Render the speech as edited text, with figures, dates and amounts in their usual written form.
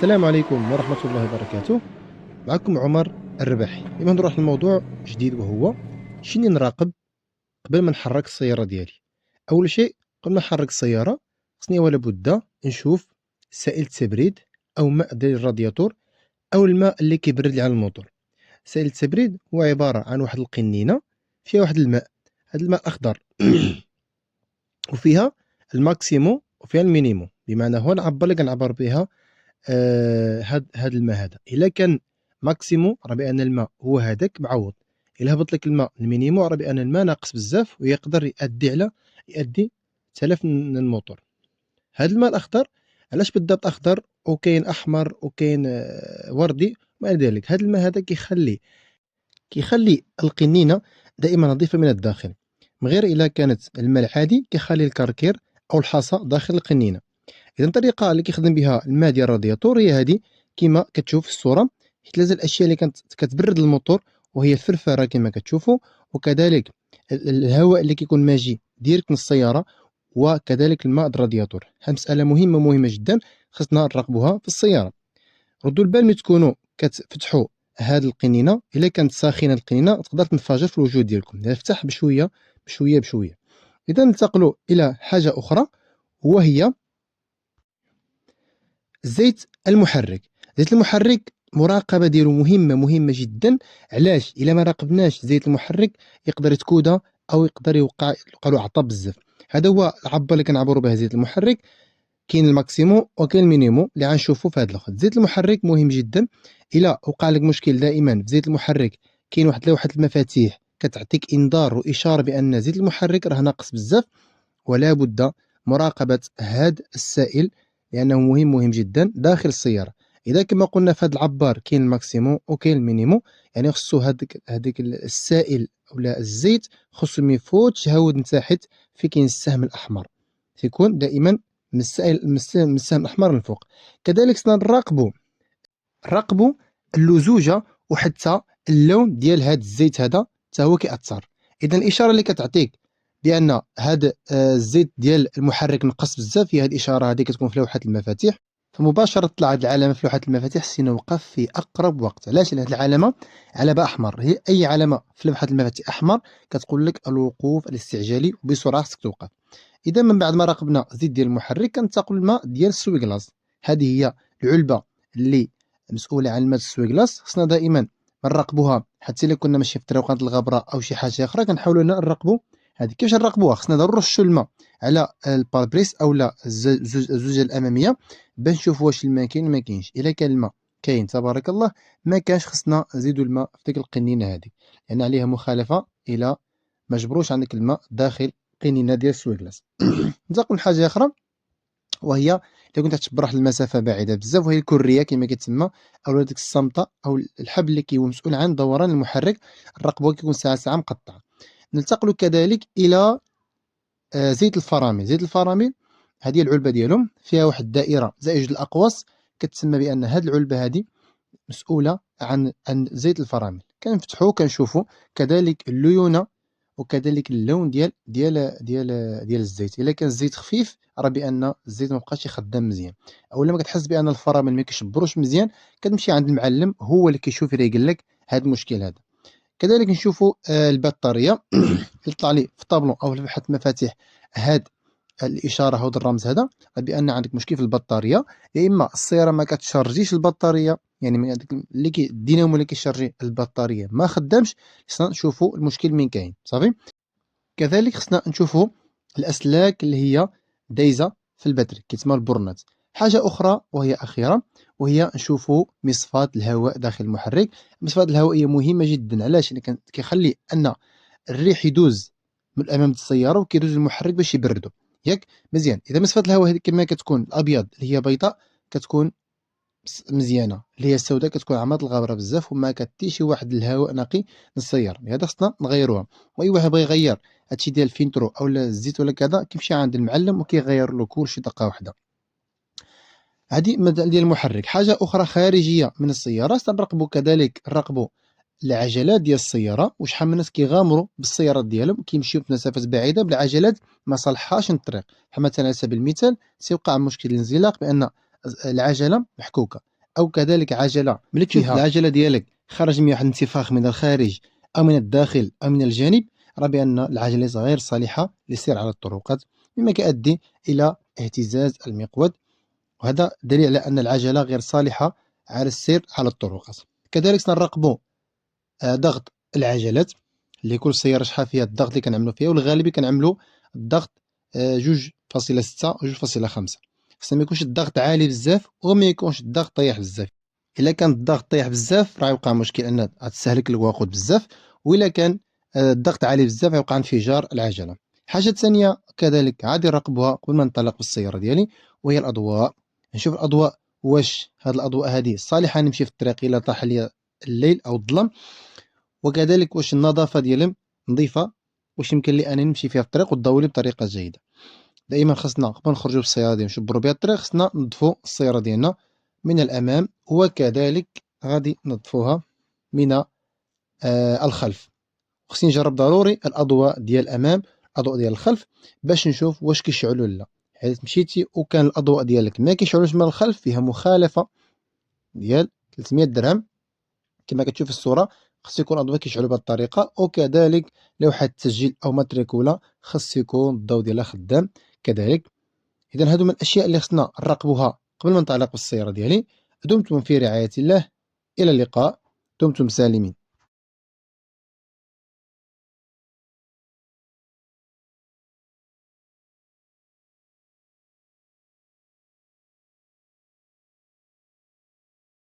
السلام عليكم ورحمة الله وبركاته. معكم عمر الرباحي. اليوم نروح لموضوع جديد، وهو شني نراقب قبل ما نحرك السيارة ديالي. أول شيء قبل ما نحرك السيارة خصني ولا بد نشوف سائل التبريد أو ماء ديال الرادياتور أو الماء اللي كيبرد لي على الموتور. سائل التبريد هو عبارة عن واحد القنينة فيها واحد الماء، هذا الماء أخضر وفيها الماكسيمو وفيها المينيمو، بمعنى هو العبارة اللي كنعبر بها هاد الماء هذا. الا كان ماكسيمو راه بان الماء هو هذاك معوض، الا هبط لك الماء المينيمو راه بان الماء ناقص بزاف ويقدر يؤدي تلف من الموتور. هاد الماء الاخضر علاش بالضبط اخضر وكاين احمر وكاين وردي وما الى ذلك؟ هاد الماء هذا كيخلي القنينه دائما نظيفه من الداخل، من غير الا كانت الماء العادي كيخلي الكركير او الحصى داخل القنينه. إذا الطريقة اللي كيخدم بها الماء ديال الرادياتور هي هذه كما كتشوف في الصورة، حيت لازم الأشياء اللي كتبرد الموتور وهي الفرفرة كما كتشوفوا، وكذلك الهواء اللي كيكون ماجي ديريكت من السيارة، وكذلك الماء ديال الرادياتور. هذه مسألة مهمة جدا خصنا نراقبوها في السيارة. ردوا البال ملي تكونوا كتفتحوا هذه القنينة، إلا كانت ساخنة القنينة تقدر تنفجر في الوجود ديالكم. افتح بشوية بشوية. إذا ننتقلوا إلى حاجة أخرى، وهي زيت المحرك. زيت المحرك مراقبة ديالو مهمة جدا. علاش؟ إلا ما راقبناش زيت المحرك يقدر يتكودا أو يقدر يوقع له عطب بزاف. هذا هو العبة اللي كنعبروا بها زيت المحرك. كاين الماكسيمو وكاين المينيمو اللي غنشوفوا في هذا الوقت. زيت المحرك مهم جدا. إلا وقع لك مشكل دائما في زيت المحرك، كاين واحد لوحة المفاتيح كتعطيك إنذار وإشارة بأن زيت المحرك راه ناقص بزاف، ولا بد مراقبة هذا السائل لأنه مهم جدا داخل السيارة. إذا كما قلنا في هذا العبار كاين الماكسيمو وكاين المينيمو، يعني خصو هذاك السائل ولا الزيت خصو ما يفوتش هاود من تحت في كاين السهم الأحمر، تيكون دائما من السهم الأحمر للفوق. كذلك خصنا نراقبوا اللزوجة وحتى اللون ديال هذا الزيت هذا حتى هو كيأثر. إذا الإشارة اللي كتعطيك بأن هذا الزيت ديال المحرك نقص بزاف هي هذه الإشارة هذه كتكون في لوحة المفاتيح. فمباشرة طلع هذه العلامة في لوحة المفاتيح خصني نوقف في أقرب وقت. علاش؟ لأن هذه العلامة علامة أحمر، هي أي علامة في لوحة المفاتيح أحمر كتقول لك الوقوف الاستعجالي وبسرعة خصك توقف. إذا من بعد ما راقبنا الزيت ديال المحرك كننتقل للماء ديال السويكلاص. هذه هي العلبة اللي مسؤولة عن الماء السويكلاص. خصنا دائما نراقبوها حتى إلا كنا ماشي في طريقات الغبرة أو شي حاجة أخرى كنحاولوا نراقبوا هذه. كيفاش نراقبوها؟ خصنا ضروري نرشوا الماء على الباربريس او لا الزوجه الاماميه باش نشوفوا واش الماء كاين ولا ما كاينش. الا كان الماء كاين تبارك الله، ما كانش خصنا نزيدوا الماء في ديك القنينه هذه، لان عليها مخالفه الى ما جبروش عندك الماء داخل القنينه ديال السويكلاس. ننتقل لحاجه اخرى، وهي الا كنت تشبر واحد المسافه بعيده بزاف، وهي الكريه كما كتسمى، او ديك الصمته او الحبل اللي كيكون مسؤول عن دوران المحرك، نراقبوه كيكون ساعه مقطعه. ننتقل كذلك الى زيت الفرامل. زيت الفرامل هذه العلبه ديالهم فيها واحد الدائره زائج الاقواس، كتسمى بان هذه العلبه هذه مسؤوله عن زيت الفرامل. كنفتحوا كنشوفوا كذلك الليونه وكذلك اللون ديال الزيت. الا كان الزيت خفيف راه بان الزيت ما بقاش يخدم مزيان، او لما كتحس بان الفرامل ما كيشبروش مزيان كتمشي عند المعلم هو اللي كيشوف يقول لك هذا المشكل هذا. كذلك نشوفوا البطاريه يطلع لي في طابلون او في لوحه المفاتيح هاد الاشاره هذا الرمز هذا بان عندك مشكل في البطاريه، يا اما السياره ما كتشارجيش البطاريه، يعني من هذاك اللي الدينامو اللي كيشارجي البطاريه ما خدامش. خصنا نشوفوا المشكل من كاين صافي. كذلك خصنا نشوفوا الاسلاك اللي هي دايزه في الباتري كيتسمى البورنات. حاجه اخرى وهي اخيره، وهي نشوفوا مصفات الهواء داخل المحرك. المصفات الهوائيه مهمه جدا. علاش؟ لان كيخلي ان الريح يدوز من امام السياره وكيدوز المحرك باش يبردو ياك مزيان. اذا مصفات الهواء هذه كما كتكون الابيض اللي هي بيضاء كتكون مزيانه، اللي هي السوداء كتكون عماط الغبره بزاف وما كتيش واحد الهواء نقي للسياره. لهذا خصنا نغيروها. واي واحد بغى يغير هادشي ديال الفينترو او الزيت ولا كذا كيمشي عند المعلم وكيغير له كلشي دقه واحده. هذه ديال المحرك. حاجه اخرى خارجيه من السياره سنراقبوا كذلك نراقبوا العجلات ديال السياره، وشحال من الناس كيغامروا بالسيارات ديالهم كيمشيو في مسافات بعيده بالعجلات ما صالحاش الطريق. مثلا على سبيل المثال سيوقع مشكل الانزلاق بان العجله محكوكه. أو كذلك عجلة ملي تشوف فيها العجلة ديالك خرج من واحد الانتفاخ من الخارج أو من الداخل أو من الجانب، راه بأن العجلة غير صالحة للسير على الطرقات، مما كيؤدي إلى اهتزاز المقود، وهذا دليل على أن العجلة غير صالحة على السير على الطرقات. كذلك سنراقبوا ضغط العجلات، اللي كل سيارة شحال فيها الضغط اللي كنعملو فيها، والغالبية كنعملو الضغط 2.6 و 2.5. خصنا ما يكونش الضغط عالي بزاف وما يكونش الضغط طايح بزاف. الا كان الضغط طايح بزاف راه يوقع مشكل ان غتستهلك الوقود بزاف، والا كان الضغط عالي بزاف يوقع انفجار العجلة. حاجة ثانية كذلك عادي نراقبوها قبل ما ننطلق بالسيارة ديالي، وهي الأضواء. نشوف الأضواء واش هاد الأضواء هذه صالحة نمشي في الطريق إلا طاح ليا الليل أو الظلام، وكذلك واش النظافة ديالهم نظيفة، واش يمكن لي أنا نمشي فيها في الطريق وتضوي لي بطريقة جيدة. دائما خصنا قبل نخرجوا بالسيارة ديالنا نشبروا بها الطريق خصنا نظفوا السيارة ديالنا من الأمام، وكذلك غادي نظفوها من الخلف. خصني نجرب ضروري الأضواء ديال الأمام، الأضواء ديال الخلف، باش نشوف واش كيشعلوا ولا لا. حيت مشيتي وكان الأضواء ديالك ما كيشعلوش من الخلف، فيها مخالفة ديال 300 درهم كما كتشوف في الصورة. خص يكون الأضواء كيشعلوا بهذه الطريقة، وكذلك لوحة التسجيل أو ماتريكولا خص يكون الضوء ديالها خدام كذلك. إذا هادو من الأشياء اللي خصنا نراقبوها قبل ما ننطلق بالسيارة ديالي. دمتم في رعاية الله، إلى اللقاء، دمتم سالمين.